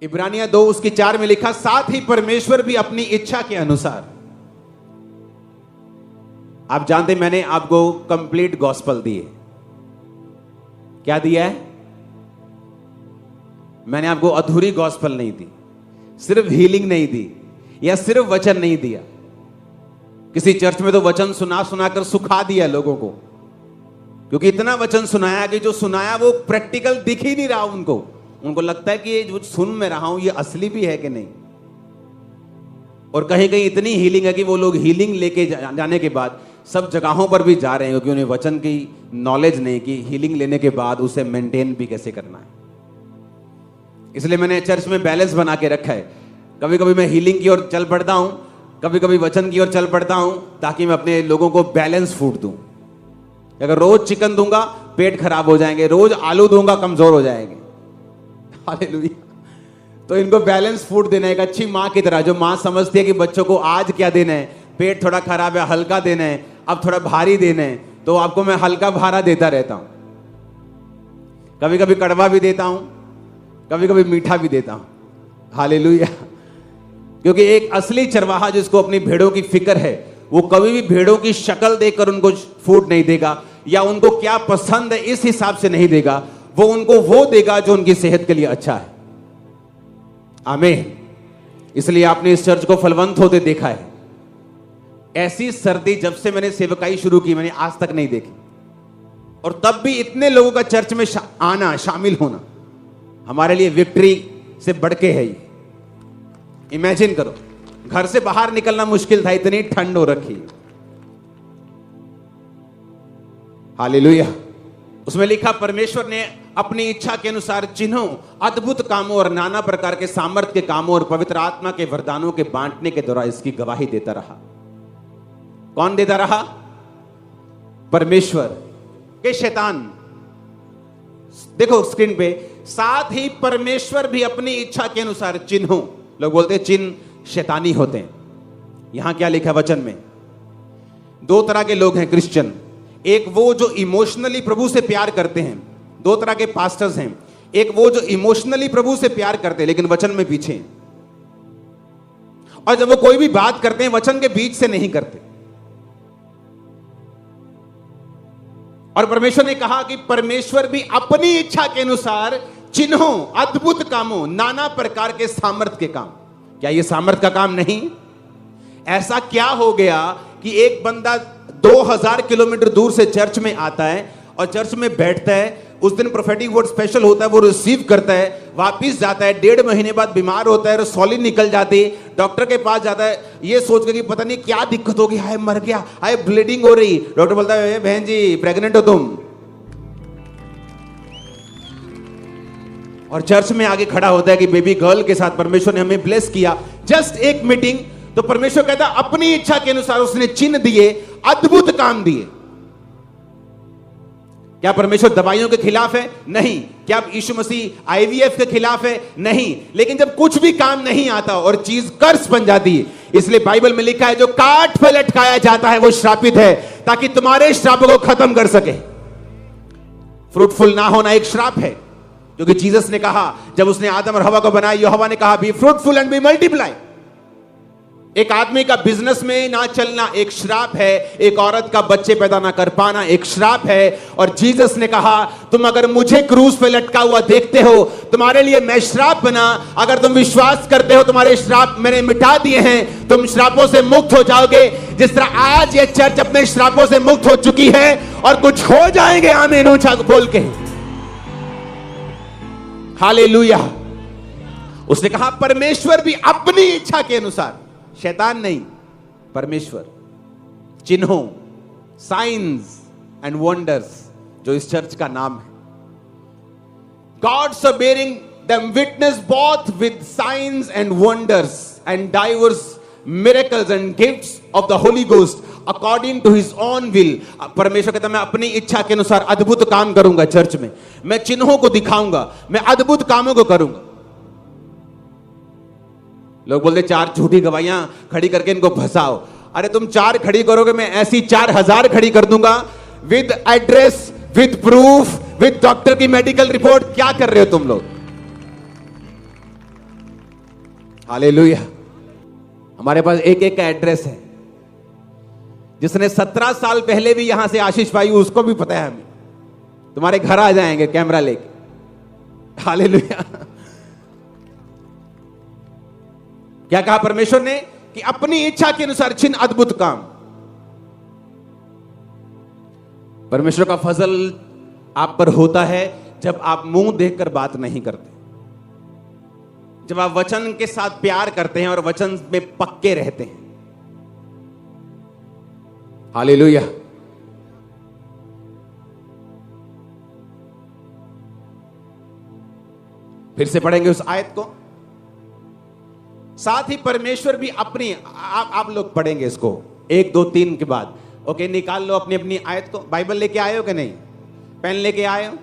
इब्रानियां 2 उसकी 4 में लिखा, साथ ही परमेश्वर भी अपनी इच्छा के अनुसार। आप जानते मैंने आपको कंप्लीट गॉस्पल दी है। क्या दिया है? मैंने आपको अधूरी गॉस्पल नहीं दी, सिर्फ हीलिंग नहीं दी, या सिर्फ वचन नहीं दिया। किसी चर्च में तो वचन सुना सुनाकर सुखा दिया लोगों को, क्योंकि इतना वचन सुनाया कि जो सुनाया वो प्रैक्टिकल दिख ही नहीं रहा उनको लगता है कि ये जो सुन मैं रहा हूं ये असली भी है कि नहीं। और कहीं कहीं इतनी हीलिंग है कि वो लोग हीलिंग लेके जाने के बाद सब जगहों पर भी जा रहे हैं, क्योंकि उन्हें वचन की नॉलेज नहीं कि हीलिंग लेने के बाद उसे मेंटेन भी कैसे करना है। इसलिए मैंने चर्च में बैलेंस बना के रखा है। कभी कभी मैं हीलिंग की ओर चल पड़ता हूं, कभी कभी वचन की ओर चल पड़ता हूं, ताकि मैं अपने लोगों को बैलेंस फूड दूं। अगर रोज चिकन दूंगा पेट खराब हो जाएंगे, रोज आलू दूंगा कमजोर हो जाएंगे। हालेलुया। तो इनको बैलेंस फूड देना है, एक अच्छी माँ की तरह, जो माँ समझती है कि बच्चों को आज क्या देना है, पेट थोड़ा खराब है हल्का देना है, अब थोड़ा भारी देना है, तो आपको मैं हल्का भारा देता रहता हूं। कभी कभी कड़वा भी देता हूं, कभी कभी मीठा भी देता हूं। हालेलुया। क्योंकि एक असली चरवाहा जिसको अपनी भेड़ों की फिक्र है, वो कभी भी भेड़ों की शक्ल देखकर उनको फूड नहीं देगा, या उनको क्या पसंद है इस हिसाब से नहीं देगा। वो उनको वो देगा जो उनकी सेहत के लिए अच्छा है। आमीन। इसलिए आपने इस चर्च को फलवंत होते देखा है। ऐसी सर्दी जब से मैंने सेवकाई शुरू की मैंने आज तक नहीं देखी। और तब भी इतने लोगों का चर्च में आना, शामिल होना हमारे लिए विक्ट्री से बढ़ के है। ये इमेजिन करो, घर से बाहर निकलना मुश्किल था, इतनी ठंड हो रखी। हालेलुया। उसमें लिखा, परमेश्वर ने अपनी इच्छा के अनुसार चिन्हों, अद्भुत कामों और नाना प्रकार के सामर्थ्य के कामों और पवित्र आत्मा के वरदानों के बांटने के द्वारा इसकी गवाही देता रहा। कौन देता रहा? परमेश्वर के शैतान। देखो स्क्रीन पे, साथ ही परमेश्वर भी अपनी इच्छा के अनुसार चिन्हों, लोग बोलते हैं चिन्ह शैतानी होते हैं। यहां क्या लिखा वचन में? 2 तरह के लोग हैं क्रिश्चियन। एक वो जो इमोशनली प्रभु से प्यार करते हैं, 2 तरह के पास्टर्स हैं। एक वो जो इमोशनली प्रभु से प्यार करते हैं लेकिन वचन में पीछे हैं, और जब वो कोई भी बात करते हैं वचन के बीच से नहीं करते। और परमेश्वर ने कहा कि परमेश्वर भी अपनी इच्छा के अनुसार चिन्हों, अद्भुत कामों, नाना प्रकार के सामर्थ्य के काम। क्या ये सामर्थ्य का काम नहीं? ऐसा क्या हो गया कि एक बंदा 2000 किलोमीटर दूर से चर्च में आता है और चर्च में बैठता है, उस दिन प्रोफेटिक वर्ड स्पेशल होता है, वो रिसीव करता है, वापिस जाता है, 1.5 महीने बाद बीमार होता है, रसौली निकल जाती, डॉक्टर के पास जाता है ये सोच के कि पता नहीं क्या दिक्कत होगी, हाय मर गया, हाय ब्लीडिंग हो रही। डॉक्टर बोलता है बहन जी प्रेग्नेंट हो तुम। और चर्च में आगे खड़ा होता है कि बेबी गर्ल के साथ परमेश्वर ने हमें ब्लेस किया, जस्ट एक मीटिंग। तो परमेश्वर कहता है अपनी इच्छा के अनुसार उसने चिन्ह दिए, अद्भुत काम दिए। क्या परमेश्वर दवाइयों के खिलाफ है? नहीं। क्या यीशु मसीह आईवीएफ के खिलाफ है? नहीं। लेकिन जब कुछ भी काम नहीं आता और चीज कर्स बन जाती है, इसलिए बाइबल में लिखा है जो काठ पर लटकाया जाता है वो श्रापित है, ताकि तुम्हारे श्राप को खत्म कर सके। फ्रूटफुल ना होना एक श्राप है, क्योंकि जीसस ने कहा जब उसने आदम और हवा को बनाया, यहोवा ने कहा be fruitful and be multiply. एक आदमी का बिजनेस में ना चलना एक श्राप है, एक औरत का बच्चे पैदा ना कर पाना एक श्राप है। और जीसस ने कहा तुम अगर मुझे क्रूस पे लटका हुआ देखते हो, तुम्हारे लिए मैं श्राप बना, अगर तुम विश्वास करते हो तुम्हारे श्राप मैंने मिटा दिए हैं, तुम श्रापों से मुक्त हो जाओगे। जिस तरह आज ये चर्च अपने श्रापों से मुक्त हो चुकी है और कुछ हो जाएंगे, आमीन ऊंचा बोल के। हालेलुया। उसने कहा परमेश्वर भी अपनी इच्छा के अनुसार, शैतान नहीं, परमेश्वर, चिन्हों, साइंस एंड वंडर्स, जो इस चर्च का नाम है, God's are bearing them witness both with signs and wonders and diverse miracles and gifts of the Holy Ghost according to his own will. परमेश्वर कहता मैं अपनी इच्छा के अनुसार अद्भुत काम करूंगा चर्च में, मैं चिन्हों को दिखाऊंगा, मैं अद्भुत कामों को करूंगा। लोग बोलते 4 झूठी गवाहियां खड़ी करके इनको फंसाओ। अरे तुम 4 खड़ी करोगे, मैं ऐसी 4000 खड़ी कर दूंगा with address, with proof, with doctor की मेडिकल रिपोर्ट। क्या कर रहे हो तुम लोग? हालेलुया। हमारे पास एक एक का एड्रेस है। जिसने 17 साल पहले भी यहां से आशीष पाई उसको भी पता है हमें। तुम्हारे घर आ जाएंगे कैमरा लेके। हालेलुया। क्या कहा परमेश्वर ने कि अपनी इच्छा के अनुसार छिन अद्भुत काम। परमेश्वर का फजल आप पर होता है जब आप मुंह देखकर बात नहीं करते, जब आप वचन के साथ प्यार करते हैं और वचन में पक्के रहते हैं। हालेलुया। फिर से पढ़ेंगे उस आयत को। साथ ही परमेश्वर भी अपनी आप लोग पढ़ेंगे इसको 1 2 3 के बाद। ओके, निकाल लो अपनी अपनी आयत को। बाइबल लेके आए हो कि नहीं? पेन लेके आए हो?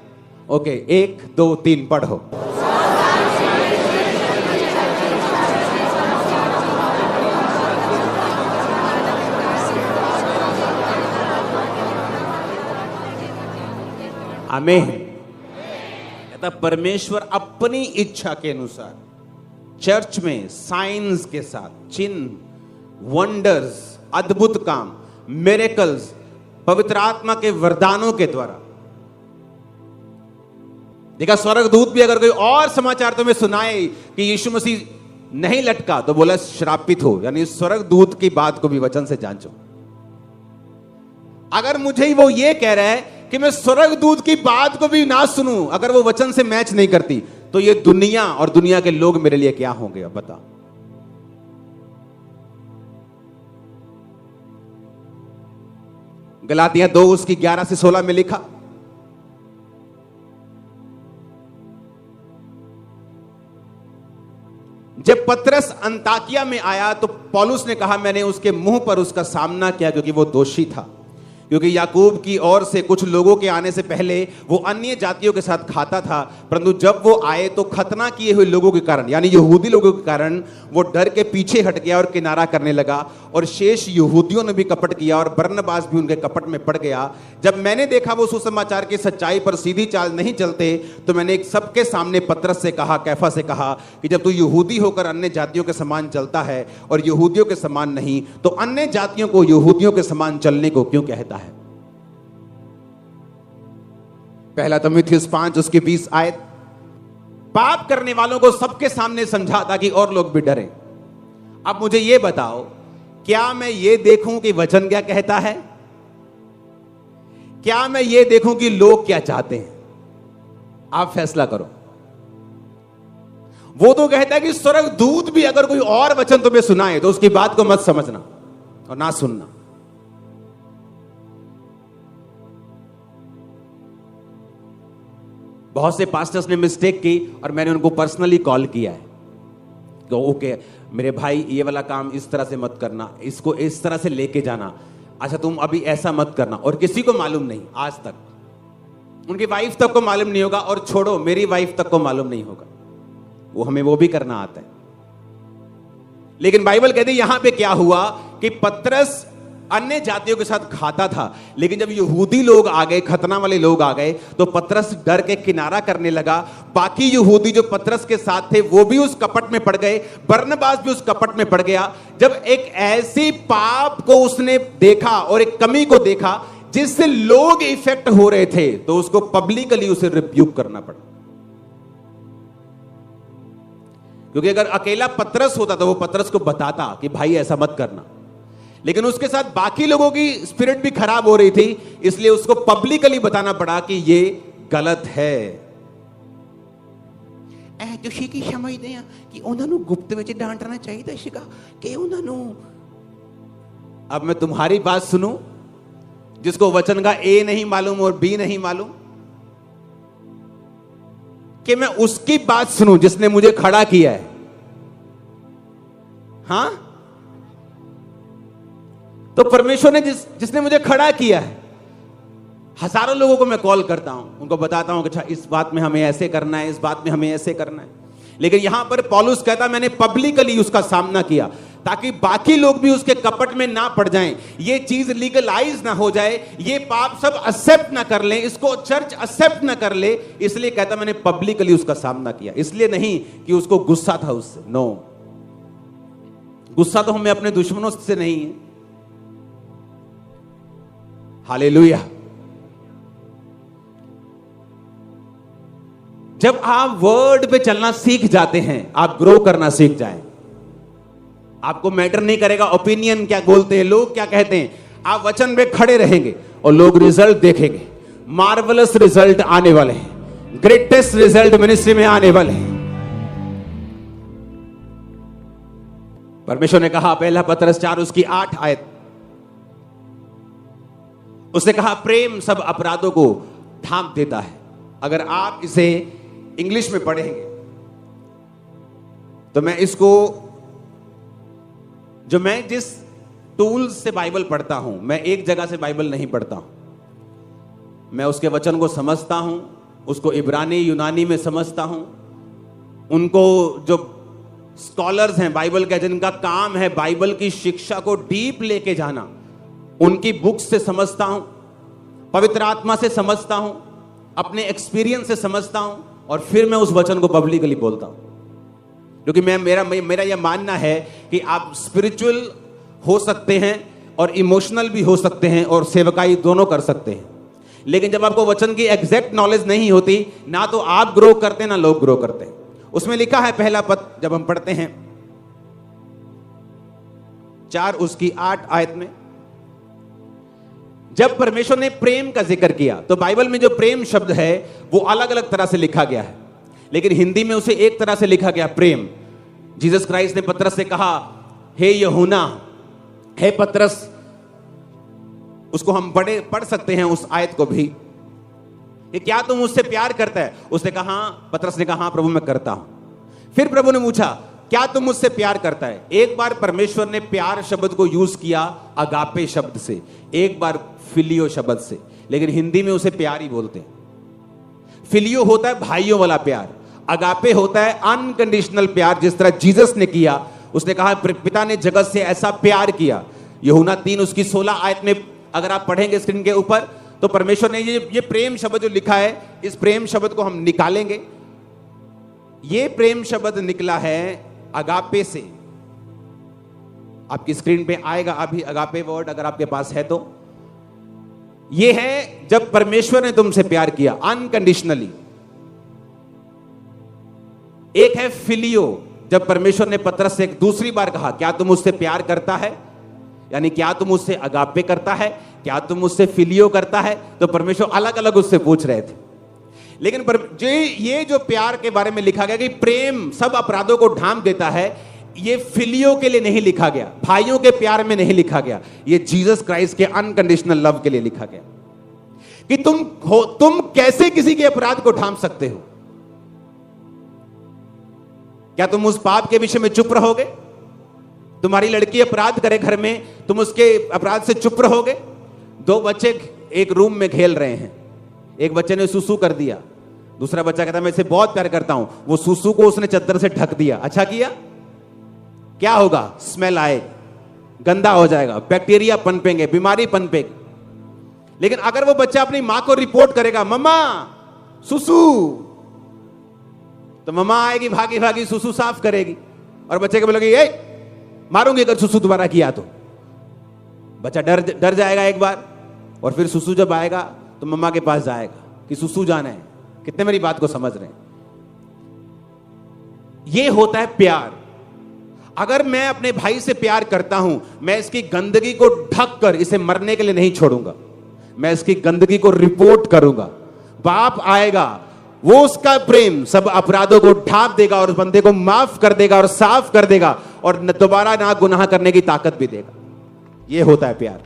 ओके, 1 2 3 पढ़ो। आमीन। कहता परमेश्वर अपनी इच्छा के अनुसार चर्च में साइंस के साथ चिन्ह, वंडर्स, अद्भुत काम, मिरेकल्स, पवित्र आत्मा के वरदानों के द्वारा। देखा, स्वर्गदूत भी अगर कोई और समाचार तुम्हें सुनाए कि यीशु मसीह नहीं लटका तो बोला श्रापित हो। यानी स्वर्गदूत की बात को भी वचन से जांचो। अगर मुझे वो ये कह रहा है कि मैं स्वर्गदूत की बात को भी ना सुनूं, अगर वो वचन से मैच नहीं करती, तो ये दुनिया और दुनिया के लोग मेरे लिए क्या होंगे? अब बता। गलातियां 2 उसकी 11 से 16 में लिखा, जब पतरस अंताकिया में आया तो पौलुस ने कहा, मैंने उसके मुंह पर उसका सामना किया क्योंकि वो दोषी था। क्योंकि याकूब की ओर से कुछ लोगों के आने से पहले वो अन्य जातियों के साथ खाता था, परंतु जब वो आए तो खतना किए हुए लोगों के कारण, यानी यहूदी लोगों के कारण, वो डर के पीछे हट गया और किनारा करने लगा। और शेष यहूदियों ने भी कपट किया और बरनबास भी उनके कपट में पड़ गया। जब मैंने देखा वो सुसमाचार की सच्चाई पर सीधी चाल नहीं चलते, तो मैंने एक सबके सामने पतरस से कहा, कैफा से कहा कि जब तू यहूदी होकर अन्य जातियों के समान चलता है और यहूदियों के समान नहीं, तो अन्य जातियों को यहूदियों के समान चलने को क्यों कहता है? पहला तीमुथियुस 5 उसकी 20 आयत। पाप करने वालों को सबके सामने समझा ताकि और लोग भी डरें। अब मुझे यह बताओ, क्या मैं ये देखूं कि वचन क्या कहता है? क्या मैं ये देखूं कि लोग क्या चाहते हैं? आप फैसला करो। वो तो कहता है कि स्वर्गदूत भी अगर कोई और वचन तुम्हें सुनाए तो उसकी बात को मत समझना और ना सुनना। बहुत से पास्टर्स ने मिस्टेक की और मैंने उनको पर्सनली कॉल किया है कि ओके मेरे भाई, ये वाला काम इस तरह से मत करना, इसको इस तरह से लेके जाना, अच्छा तुम अभी ऐसा मत करना। और किसी को मालूम नहीं, आज तक उनकी वाइफ तक को मालूम नहीं होगा, और छोड़ो मेरी वाइफ तक को मालूम नहीं होगा, वो हमें वो भी करना आता है। लेकिन बाइबल कहती है यहां पे क्या हुआ कि पतरस अन्य जातियों के साथ खाता था, लेकिन जब यहूदी लोग आ गए, खतना वाले लोग आ गए, तो पतरस डर के किनारा करने लगा। बाकी यहूदी जो पतरस के साथ थे वो भी उस कपट में पड़ गए, बरनबास भी उस कपट में पड़ गया। जब एक ऐसी पाप को उसने देखा और एक कमी को देखा जिससे लोग इफेक्ट हो रहे थे, तो उसको पब्लिकली उसे रिब्यूक करना पड़ा। क्योंकि अगर अकेला पतरस होता तो वो पतरस को बताता कि भाई ऐसा मत करना, लेकिन उसके साथ बाकी लोगों की स्पिरिट भी खराब हो रही थी, इसलिए उसको पब्लिकली बताना पड़ा कि ये गलत है। ਤੁਸੀਂ ਕੀ ਸਮਝਦੇ ਆ ਕਿ ਉਹਨਾਂ ਨੂੰ ਗੁਪਤ ਵਿੱਚ ਡਾਂਟਣਾ ਚਾਹੀਦਾ ਸੀਗਾ कि ਉਹਨਾਂ ਨੂੰ। अब मैं तुम्हारी बात सुनूं, जिसको वचन का ए नहीं मालूम और बी नहीं मालूम, कि मैं उसकी बात सुनूं जिसने मुझे खड़ा किया है? हां, तो परमेश्वर ने जिसने मुझे खड़ा किया है, हजारों लोगों को मैं कॉल करता हूं, उनको बताता हूं कि अच्छा इस बात में हमें ऐसे करना है, इस बात में हमें ऐसे करना है। लेकिन यहां पर पौलुस कहता मैंने पब्लिकली उसका सामना किया ताकि बाकी लोग भी उसके कपट में ना पड़ जाएं, ये चीज लीगलाइज ना हो जाए, ये पाप सब एक्सेप्ट ना कर लें, इसको चर्च एक्सेप्ट ना कर ले। इसलिए कहता मैंने पब्लिकली उसका सामना किया, इसलिए नहीं कि उसको गुस्सा था उससे, नो, गुस्सा तो हमें अपने दुश्मनों से नहीं है। हालेलुया। जब आप वर्ड पे चलना सीख जाते हैं, आप ग्रो करना सीख जाएं, आपको मैटर नहीं करेगा ओपिनियन क्या बोलते हैं, लोग क्या कहते हैं। आप वचन पे खड़े रहेंगे और लोग रिजल्ट देखेंगे। मार्वलस रिजल्ट आने वाले हैं, ग्रेटेस्ट रिजल्ट मिनिस्ट्री में आने वाले हैं। परमेश्वर ने कहा, पहला पतरस 4 उसकी 8 आयत, उसने कहा प्रेम सब अपराधों को ढांप देता है। अगर आप इसे इंग्लिश में पढ़ेंगे तो मैं इसको, जो मैं जिस टूल्स से बाइबल पढ़ता हूं, मैं एक जगह से बाइबल नहीं पढ़ता हूं। मैं उसके वचन को समझता हूं, उसको इब्रानी यूनानी में समझता हूं। उनको जो स्कॉलर्स हैं बाइबल के, जिनका काम है बाइबल की शिक्षा को डीप लेके जाना, उनकी बुक्स से समझता हूं, पवित्र आत्मा से समझता हूं, अपने एक्सपीरियंस से समझता हूं, और फिर मैं उस वचन को पब्लिकली बोलता हूं। क्योंकि मेरा यह मानना है कि आप स्पिरिचुअल हो सकते हैं और इमोशनल भी हो सकते हैं और सेवकाई दोनों कर सकते हैं। लेकिन जब आपको वचन की एग्जैक्ट नॉलेज नहीं होती, ना तो आप ग्रो करते ना लोग ग्रो करते हैं। उसमें लिखा है, पहला पद जब हम पढ़ते हैं 4 उसकी 8 आयत में, जब परमेश्वर ने प्रेम का जिक्र किया, तो बाइबल में जो प्रेम शब्द है वो अलग अलग तरह से लिखा गया है, लेकिन हिंदी में उसे एक तरह से लिखा गया, प्रेम। जीसस क्राइस्ट ने पतरस से कहा, हे यूहन्ना, हे पतरस। उसको हम पढ़ सकते हैं उस आयत को भी, कि क्या तुम मुझसे प्यार करता है? उसने कहा, पतरस ने कहा, हाँ प्रभु मैं करता हूं। फिर प्रभु ने पूछा, क्या तुम मुझसे प्यार करता है? एक बार परमेश्वर ने प्यार शब्द को यूज किया अगापे शब्द से, एक बार फिलियो शब्द से, लेकिन हिंदी में उसे प्यार ही बोलते हैं। फिलियो होता है भाइयों वाला प्यार, अगापे होता है अनकंडीशनल प्यार, जिस तरह जीसस ने किया। उसने कहा, पिता ने जगत से ऐसा प्यार किया। यूहन्ना 3 उसकी 16 आयत में अगर आप पढ़ेंगे स्क्रीन के ऊपर, तो परमेश्वर ने ये प्रेम शब्द जो लिखा है, इस प्रेम शब्द को हम निकालेंगे। ये प्रेम शब्द निकला है अगापे से। आपकी स्क्रीन पे आएगा अभी अगापे वर्ड, अगर आपके पास है तो। ये है जब परमेश्वर ने तुमसे प्यार किया अनकंडीशनली। एक है फिलियो, जब परमेश्वर ने पतरस से एक दूसरी बार कहा, क्या तुम उससे प्यार करता है? यानी क्या तुम उससे अगापे करता है, क्या तुम उससे फिलियो करता है? तो परमेश्वर अलग अलग उससे पूछ रहे थे। लेकिन ये जो प्यार के बारे में लिखा गया कि प्रेम सब अपराधों को ढांप देता है, ये फिलियो के लिए नहीं लिखा गया, भाइयों के प्यार में नहीं लिखा गया, ये जीसस क्राइस्ट के अनकंडीशनल लव के लिए लिखा गया। कि तुम कैसे किसी के अपराध को ढांप सकते हो? क्या तुम उस पाप के विषय में चुप रहोगे? तुम्हारी लड़की अपराध करे घर में, तुम उसके अपराध से चुप रहोगे? 2 बच्चे एक रूम में खेल रहे हैं, एक बच्चे ने सुसु कर दिया, दूसरा बच्चा कहता मैं इसे बहुत प्यार करता हूं, वो सुसु को उसने चद्दर से ढक दिया। अच्छा किया? क्या होगा? स्मेल आए, गंदा हो जाएगा, बैक्टीरिया पनपेंगे, बीमारी पनपेगी। लेकिन अगर वो बच्चा अपनी मां को रिपोर्ट करेगा, मम्मा सुसु, तो मम्मा आएगी भागी भागी सुसु साफ करेगी, और बच्चे को बोलेगी ए मारूंगी अगर सुसु दोबारा किया तो। बच्चा डर जाएगा एक बार, और फिर सुसु जब आएगा तो मम्मा के पास जाएगा कि सुसु जाना है। कितने मेरी बात को समझ रहे हैं? ये होता है प्यार। अगर मैं अपने भाई से प्यार करता हूं, मैं इसकी गंदगी को ढक कर इसे मरने के लिए नहीं छोड़ूंगा, मैं इसकी गंदगी को रिपोर्ट करूंगा। बाप आएगा, वो उसका प्रेम सब अपराधों को ढांप देगा और उस बंदे को माफ कर देगा और साफ कर देगा, और दोबारा ना गुनाह करने की ताकत भी देगा। ये होता है प्यार।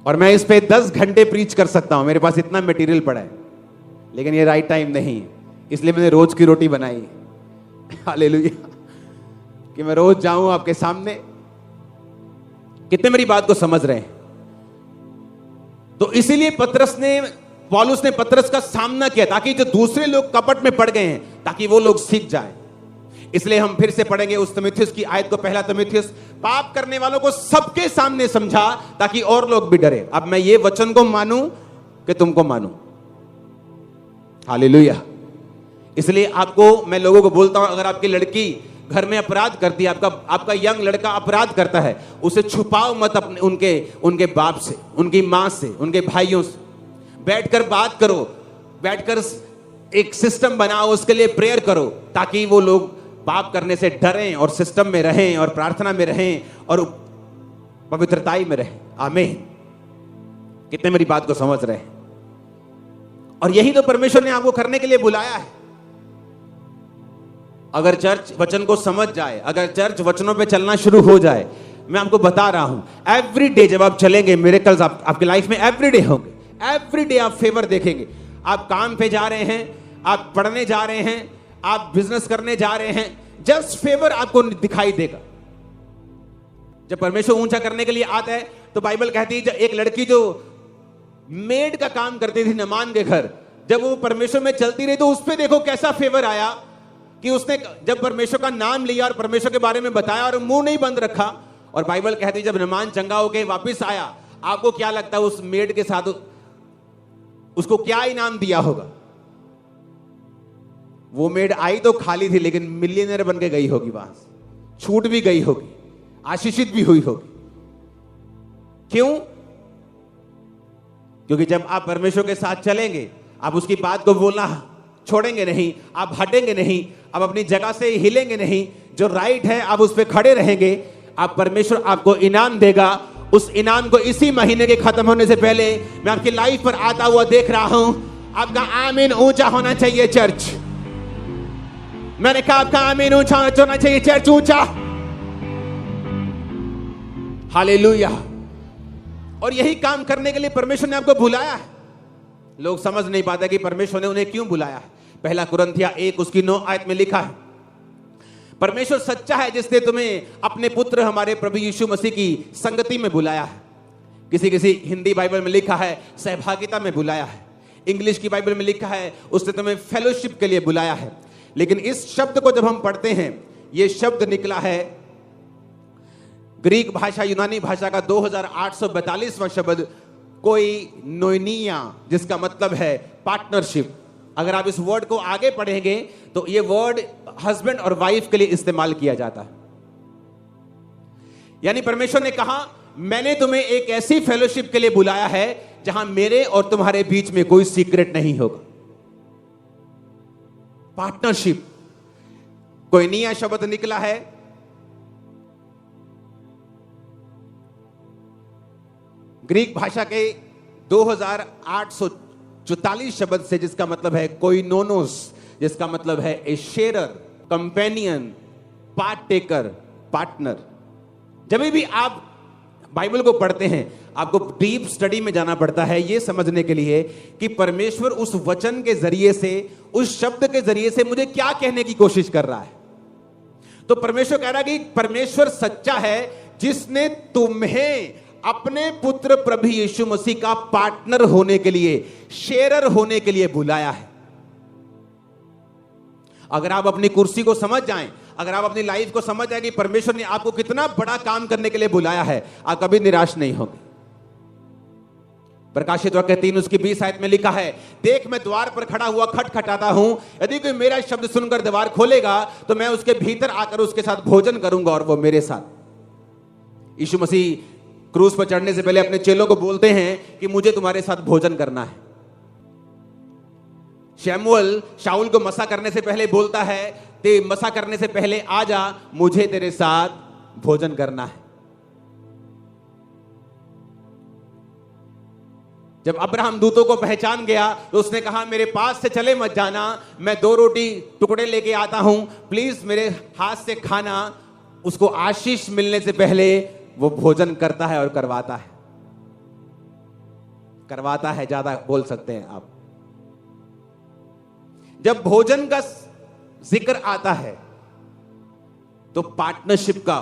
और मैं इस पे 10 घंटे प्रीच कर सकता हूं, मेरे पास इतना मटेरियल पड़ा है, लेकिन ये राइट टाइम नहीं है, इसलिए मैंने रोज की रोटी बनाई। हालेलुया, कि मैं रोज जाऊं आपके सामने। कितने मेरी बात को समझ रहे हैं? तो इसीलिए पौलुस ने पतरस का सामना किया, ताकि जो दूसरे लोग कपट में पड़ गए हैं, ताकि वो लोग सीख जाएं। इसलिए हम फिर से पढ़ेंगे उस तीमुथियुस की आयत को, पहला तीमुथियुस, पाप करने वालों को सबके सामने समझा ताकि और लोग भी डरे। अब मैं ये वचन को मानूं कि तुमको मानूं? हालेलुया। इसलिए आपको, मैं लोगों को बोलता हूं, अगर आपकी लड़की घर में अपराध करती है, आपका यंग लड़का अपराध करता है, उसे छुपाओ मत अपने उनके बाप से, उनकी मां से, उनके भाइयों से। बैठकर बात करो, बैठकर एक सिस्टम बनाओ, उसके लिए प्रेयर करो, ताकि वो लोग पाप करने से डरें और सिस्टम में रहें और प्रार्थना में रहें और पवित्रताई में रहें। आमीन। कितने मेरी बात को समझ रहे हैं? और यही तो परमेश्वर ने आपको करने के लिए बुलाया है। अगर चर्च वचन को समझ जाए, अगर चर्च वचनों पे चलना शुरू हो जाए, मैं आपको बता रहा हूं, एवरी डे जब आप चलेंगे, मिरेकल्स आपकी लाइफ में एवरी डे होंगे। एवरी डे आप फेवर देखेंगे। आप काम पे जा रहे हैं, आप पढ़ने जा रहे हैं, आप बिजनेस करने जा रहे हैं, जस्ट फेवर आपको दिखाई देगा। जब परमेश्वर ऊंचा करने के लिए आता है, तो बाइबल कहती है, एक लड़की जो मेड का काम करती थी नमान के घर, जब वो परमेश्वर में चलती रही, तो उस पर देखो कैसा फेवर आया कि उसने जब परमेश्वर का नाम लिया और परमेश्वर के बारे में बताया और मुंह नहीं बंद रखा। और बाइबल कहती है, जब नमान चंगा होके वापस आया, आपको क्या लगता है उस मेड के साथ उसको क्या इनाम दिया होगा? वो मेड आई तो खाली थी, लेकिन मिलियनर बन के गई होगी, वहां से छूट भी गई होगी, आशीषित भी हुई होगी। क्यों? क्योंकि जब आप परमेश्वर के साथ चलेंगे, आप उसकी बात को बोलना छोड़ेंगे नहीं, आप हटेंगे नहीं, आप अपनी जगह से हिलेंगे नहीं, जो राइट है आप उस पर खड़े रहेंगे, आप परमेश्वर आपको इनाम देगा। उस इनाम को इसी महीने के खत्म होने से पहले मैं आपकी लाइफ पर आता हुआ देख रहा हूं। आपका आमीन ऊंचा होना चाहिए चर्च। मैंने कहा आपका आमीन ऊंचा होना चाहिए चर्च, ऊंचा। हालेलुया। और यही काम करने के लिए परमेश्वर ने आपको बुलाया है। लोग समझ नहीं पाते कि परमेश्वर ने उन्हें क्यों बुलाया है। पहला कुरिन्थियों 1 उसकी 9 आयत में लिखा है, परमेश्वर सच्चा है जिसने तुम्हें अपने पुत्र हमारे प्रभु यीशु मसीह की संगति में बुलाया है। किसी हिंदी बाइबल में लिखा है सहभागिता में बुलाया है। इंग्लिश की बाइबल में लिखा है उसने तुम्हें फेलोशिप के लिए बुलाया है। लेकिन इस शब्द को जब हम पढ़ते हैं, यह शब्द निकला है ग्रीक भाषा, यूनानी भाषा का 2842वां शब्द कोइनोनिया, जिसका मतलब है पार्टनरशिप। अगर आप इस वर्ड को आगे पढ़ेंगे तो यह वर्ड हस्बैंड और वाइफ के लिए इस्तेमाल किया जाता है। यानी परमेश्वर ने कहा, मैंने तुम्हें एक ऐसी फेलोशिप के लिए बुलाया है जहां मेरे और तुम्हारे बीच में कोई सीक्रेट नहीं होगा। पार्टनरशिप, कोइनिया शब्द निकला है ग्रीक भाषा के 2844 शब्द से, जिसका मतलब है कोइनोनोस, जिसका मतलब है ए शेयरर, कंपेनियन, पार्ट टेकर, पार्टनर। जब भी आप बाइबल को पढ़ते हैं, आपको डीप स्टडी में जाना पड़ता है यह समझने के लिए कि परमेश्वर उस वचन के जरिए से, उस शब्द के जरिए से मुझे क्या कहने की कोशिश कर रहा है। तो परमेश्वर कह रहा है कि परमेश्वर सच्चा है जिसने तुम्हें अपने पुत्र प्रभु यीशु मसीह का पार्टनर होने के लिए, शेयरर होने के लिए बुलाया है। अगर आप अपनी कुर्सी को समझ जाएं, अगर आप अपनी लाइफ को समझ जाएं कि परमेश्वर ने आपको कितना बड़ा काम करने के लिए बुलाया है, आप कभी निराश नहीं होंगे। प्रकाशित वाक्य 3 उसकी 20 आयत में लिखा है, देख मैं द्वार पर खड़ा हुआ खटखटाता हूं, यदि कोई मेरा शब्द सुनकर द्वार खोलेगा तो मैं उसके भीतर आकर उसके साथ भोजन करूंगा और वो मेरे साथ। यीशु मसीह क्रूस पर चढ़ने से पहले अपने चेलों को बोलते हैं कि मुझे तुम्हारे साथ भोजन करना है। शमूएल शाऊल को मसा करने से पहले बोलता है, ते मसा करने से पहले आजा, मुझे तेरे साथ भोजन करना है। जब अब्राहम दूतों को पहचान गया तो उसने कहा, मेरे पास से चले मत जाना, मैं 2 रोटी टुकड़े लेके आता हूं, प्लीज मेरे हाथ से खाना। उसको आशीष मिलने से पहले वो भोजन करता है और करवाता है। करवाता है ज्यादा बोल सकते हैं आप। जब भोजन का जिक्र आता है तो पार्टनरशिप का,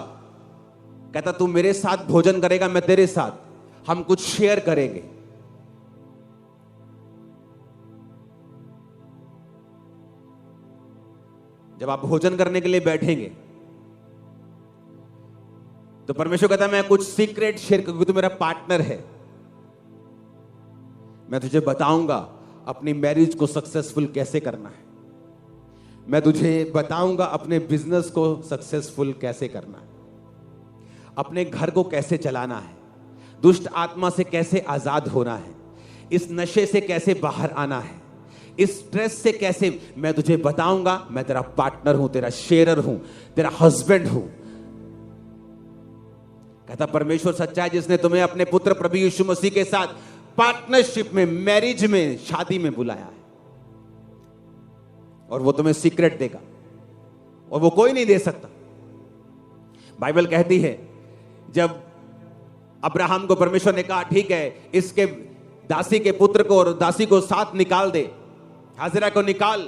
कहता तू मेरे साथ भोजन करेगा, मैं तेरे साथ, हम कुछ शेयर करेंगे। जब आप भोजन करने के लिए बैठेंगे तो परमेश्वर कहता है मैं कुछ सीक्रेट शेयर करूंगा, तू मेरा पार्टनर है। मैं तुझे बताऊंगा अपनी मैरिज को सक्सेसफुल कैसे करना है। मैं तुझे बताऊंगा अपने बिजनेस को सक्सेसफुल कैसे करना है, अपने घर को कैसे चलाना है, दुष्ट आत्मा से कैसे आजाद होना है, इस नशे से कैसे बाहर आना है, इस स्ट्रेस से कैसे। मैं तुझे बताऊंगा। मैं तेरा पार्टनर हूं, तेरा शेयरर हूं, तेरा हस्बैंड हूं। कहता परमेश्वर सच्चा है जिसने तुम्हें अपने पुत्र प्रभु यीशु मसीह के साथ पार्टनरशिप में, मैरिज में, शादी में बुलाया है, और वो तुम्हें सीक्रेट देगा और वो कोई नहीं दे सकता। बाइबल कहती है जब अब्राहम को परमेश्वर ने कहा ठीक है इसके दासी के पुत्र को और दासी को साथ निकाल दे, हाजिरा को निकाल,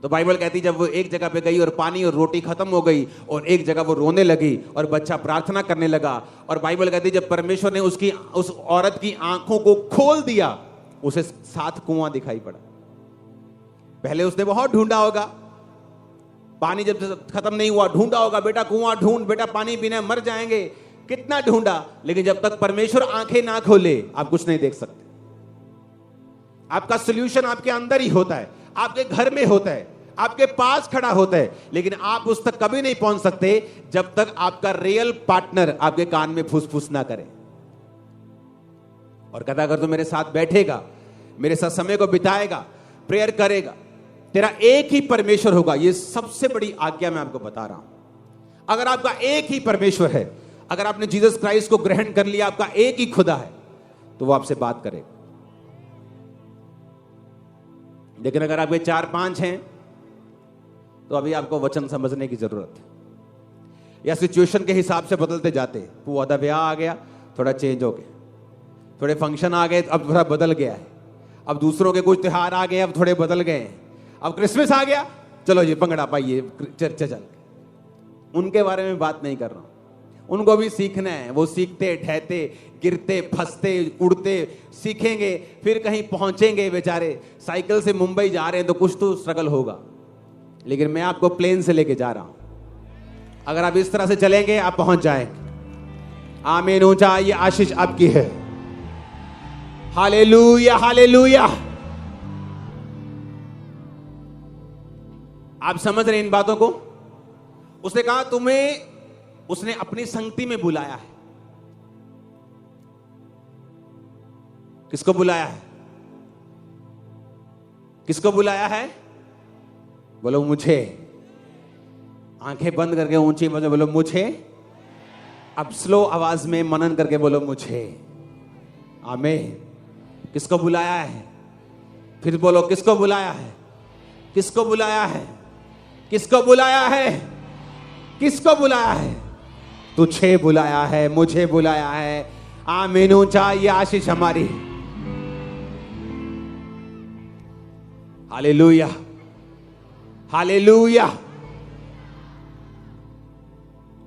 तो बाइबल कहती जब वो एक जगह पे गई और पानी और रोटी खत्म हो गई और एक जगह वो रोने लगी और बच्चा प्रार्थना करने लगा, और बाइबल कहती जब परमेश्वर ने उस औरत की आंखों को खोल दिया, उसे 7 कुआं दिखाई पड़ा। पहले उसने बहुत ढूंढा होगा, पानी जब खत्म नहीं हुआ ढूंढा होगा, बेटा कुआं ढूंढ, बेटा पानी पीना मर जाएंगे, कितना ढूंढा, लेकिन जब तक परमेश्वर आंखें ना खोले आप कुछ नहीं देख सकते। आपका सॉल्यूशन आपके अंदर ही होता है, आपके घर में होता है, आपके पास खड़ा होता है, लेकिन आप उस तक कभी नहीं पहुंच सकते जब तक आपका रियल पार्टनर आपके कान में फुसफुस ना करे। और कहता अगर तू मेरे साथ बैठेगा, मेरे साथ समय को बिताएगा, प्रेयर करेगा, तेरा एक ही परमेश्वर होगा। ये सबसे बड़ी आज्ञा मैं आपको बता रहा हूं। अगर आपका एक ही परमेश्वर है, अगर आपने जीसस क्राइस्ट को ग्रहण कर लिया, आपका एक ही खुदा है, तो वो आपसे बात करेगा। लेकिन अगर आपके 4-5 हैं तो अभी आपको वचन समझने की जरूरत है, या सिचुएशन के हिसाब से बदलते जाते। पुआ दा ब्याह आ गया, थोड़ा चेंज हो गया, थोड़े फंक्शन आ गए, अब थोड़ा बदल गया है, अब दूसरों के कुछ त्योहार आ गए, अब थोड़े बदल गए हैं, अब क्रिसमस आ गया, चलो ये भंगड़ा पाइए, चर्चा चल। उनके बारे में बात नहीं कर रहा हूं, उनको भी सीखना है। वो सीखते, ठहते, गिरते, फंसते, उड़ते, सीखेंगे, फिर कहीं पहुंचेंगे। बेचारे साइकिल से मुंबई जा रहे हैं तो कुछ तो स्ट्रगल होगा, लेकिन मैं आपको प्लेन से लेके जा रहा हूं। अगर आप इस तरह से चलेंगे आप पहुंच जाएंगे। आमीन। ऊंचा ये आशीष आपकी है। Hallelujah, hallelujah. आप समझ रहे इन बातों को? उसने कहा तुम्हें, उसने अपनी संगति में बुलाया है। किसको बुलाया है? किसको बुलाया है? बोलो मुझे। आंखें बंद करके ऊंची आवाज में बोलो मुझे। अब स्लो आवाज में मनन करके बोलो मुझे। आमीन। किसको बुलाया है? फिर बोलो किसको बुलाया है? किसको बुलाया है? किसको बुलाया है? किसको बुलाया है? तुझे बुलाया है, मुझे बुलाया है। आमीन। ऊंचा ये आशीष हमारी। Hallelujah, hallelujah.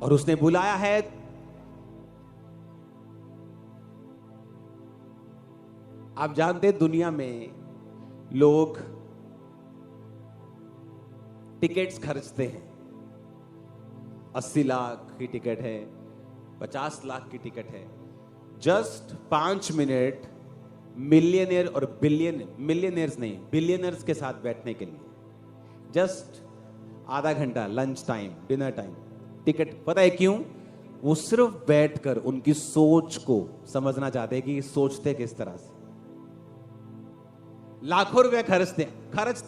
और उसने बुलाया है। आप जानते दुनिया में लोग टिकट्स खर्चते हैं। 80 लाख की टिकट है, 50 लाख की टिकट है, जस्ट 5 मिनट मिलियनियर और मिलियनियर्स नहीं, बिलियनर्स के साथ बैठने के लिए। जस्ट आधा घंटा, lunch time, dinner time, ticket. पता है क्यों? वो सिर्फ बैठकर उनकी सोच को समझना चाहते हैं कि सोचते किस तरह से। लाखों रुपए खर्चते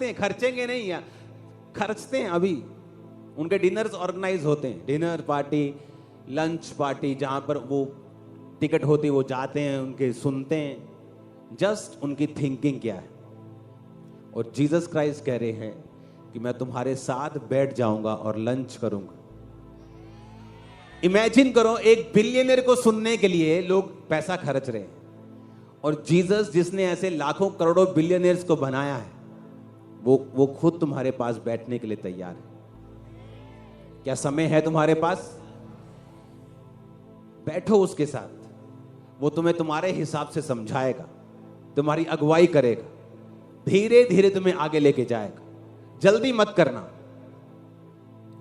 हैं, खर्चेंगे नहीं या खर्चते हैं। अभी उनके डिनर्स ऑर्गेनाइज होते हैं, डिनर पार्टी, लंच पार्टी, जहां पर वो टिकट होती है, वो जाते हैं, उनके सुनते हैं। जस्ट उनकी थिंकिंग क्या है। और जीसस क्राइस्ट कह रहे हैं कि मैं तुम्हारे साथ बैठ जाऊंगा और लंच करूंगा। इमेजिन करो, एक बिलियनर को सुनने के लिए लोग पैसा खर्च रहे हैं, और जीसस जिसने ऐसे लाखों करोड़ों बिलियनर्स को बनाया है, वो खुद तुम्हारे पास बैठने के लिए तैयार है। क्या समय है तुम्हारे पास? बैठो उसके साथ, वो तुम्हें तुम्हारे हिसाब से समझाएगा, तुम्हारी अगुवाई करेगा, धीरे धीरे तुम्हें आगे लेके जाएगा। जल्दी मत करना,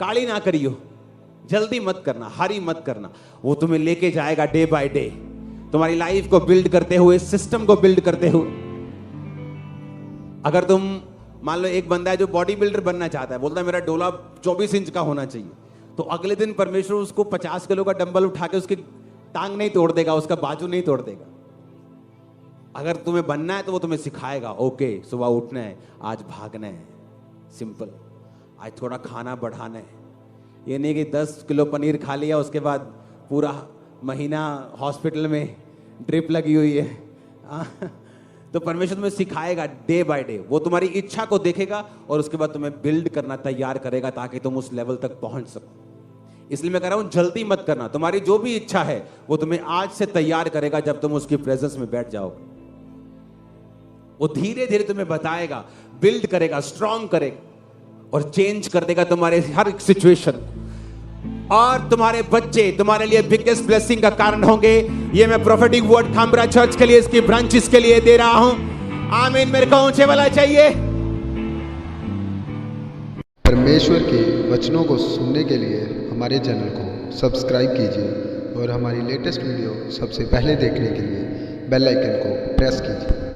काली ना करियो, जल्दी मत करना, हरी मत करना। वो तुम्हें लेके जाएगा डे बाय डे, तुम्हारी लाइफ को बिल्ड करते हुए, सिस्टम को बिल्ड करते हुए। अगर तुम मान लो एक बंदा है जो बॉडी बिल्डर बनना चाहता है, बोलता है मेरा डोला 24 इंच का होना चाहिए, तो अगले दिन परमेश्वर उसको 50 किलो का डंबल उठा के उसकी टांग नहीं तोड़ देगा, उसका बाजू नहीं तोड़ देगा। अगर तुम्हें बनना है तो वो तुम्हें सिखाएगा, ओके सुबह उठना है, आज भागना है, सिंपल, आज थोड़ा खाना बढ़ाना है। ये नहीं कि 10 किलो पनीर खा लिया उसके बाद पूरा महीना हॉस्पिटल में ड्रिप लगी हुई है। तो परमेश्वर तुम्हें सिखाएगा डे बाय डे, वो तुम्हारी इच्छा को देखेगा और उसके बाद तुम्हें बिल्ड करना तैयार करेगा ताकि तुम उस लेवल तक पहुंच सको। इसलिए मैं कह रहा हूं जल्दी मत करना, तुम्हारी जो भी इच्छा है वो तुम्हें आज से तैयार करेगा जब तुम उसकी प्रेजेंस में बैठ जाओगे। वो धीरे धीरे तुम्हें बताएगा, बिल्ड करेगा, स्ट्रांग करेगा और चेंज कर देगा तुम्हारे हर एक सिचुएशन। और तुम्हारे बच्चे तुम्हारे लिए बिगेस्ट ब्लेसिंग का कारण होंगे। ये मैं प्रोफेटिक वर्ड खामरा चर्च के लिए, इसकी ब्रांचेस के लिए दे रहा हूं। आमीन। मेरे को ऊंचे वाला चाहिए। परमेश्वर के वचनों को सुनने के लिए हमारे चैनल को सब्सक्राइब कीजिए और हमारी लेटेस्ट वीडियो सबसे पहले देखने के लिए बेल आइकन को प्रेस कीजिए।